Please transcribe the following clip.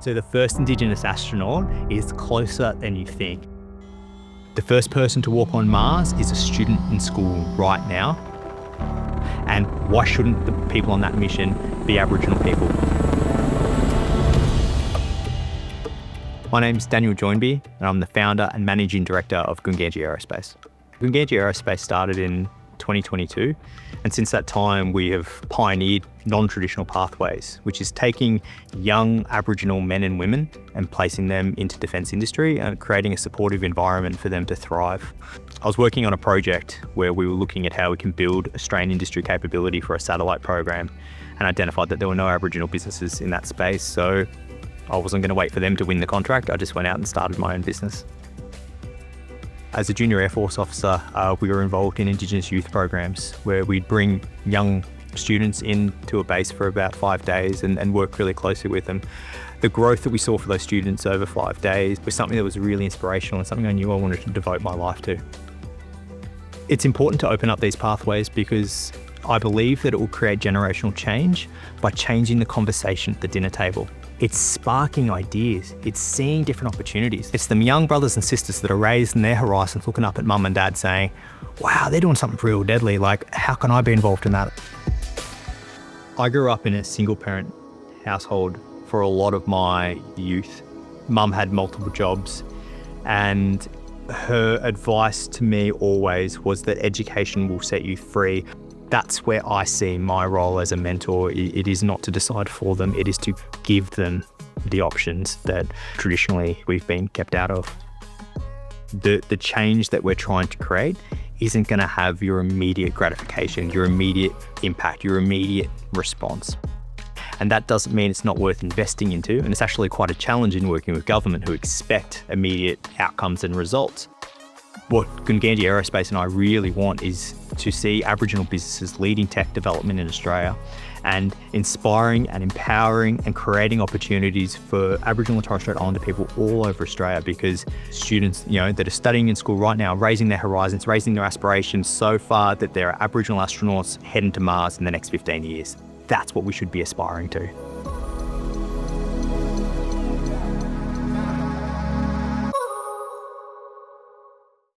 So the first Indigenous astronaut is closer than you think. The first person to walk on Mars is a student in school right now. And why shouldn't the people on that mission be Aboriginal people? My name's Daniel Joinbee, and I'm the founder and managing director of Gunggandji Aerospace. Gunggandji Aerospace started in 2022, and since that time we have pioneered non-traditional pathways, which is taking young Aboriginal men and women and placing them into defence industry and creating a supportive environment for them to thrive. I was working on a project where we were looking at how we can build Australian industry capability for a satellite program, and identified that there were no Aboriginal businesses in that space, so I wasn't going to wait for them to win the contract. I just went out and started my own business. As a junior Air Force officer, we were involved in Indigenous youth programs where we'd bring young students into a base for about 5 days and work really closely with them. The growth that we saw for those students over 5 days was something that was really inspirational and something I knew I wanted to devote my life to. It's important to open up these pathways because I believe that it will create generational change by changing the conversation at the dinner table. It's sparking ideas, it's seeing different opportunities. It's them young brothers and sisters that are raising their horizons, looking up at mum and dad saying, wow, they're doing something real deadly, like how can I be involved in that? I grew up in a single parent household for a lot of my youth. Mum had multiple jobs, and her advice to me always was that education will set you free. That's where I see my role as a mentor. It is not to decide for them, it is to give them the options that traditionally we've been kept out of. The change that we're trying to create isn't going to have your immediate gratification, your immediate impact, your immediate response. And that doesn't mean it's not worth investing into, and it's actually quite a challenge in working with government who expect immediate outcomes and results. What Gunggandji Aerospace and I really want is to see Aboriginal businesses leading tech development in Australia and inspiring and empowering and creating opportunities for Aboriginal and Torres Strait Islander people all over Australia, because students, that are studying in school right now, raising their horizons, raising their aspirations so far that there are Aboriginal astronauts heading to Mars in the next 15 years. That's what we should be aspiring to.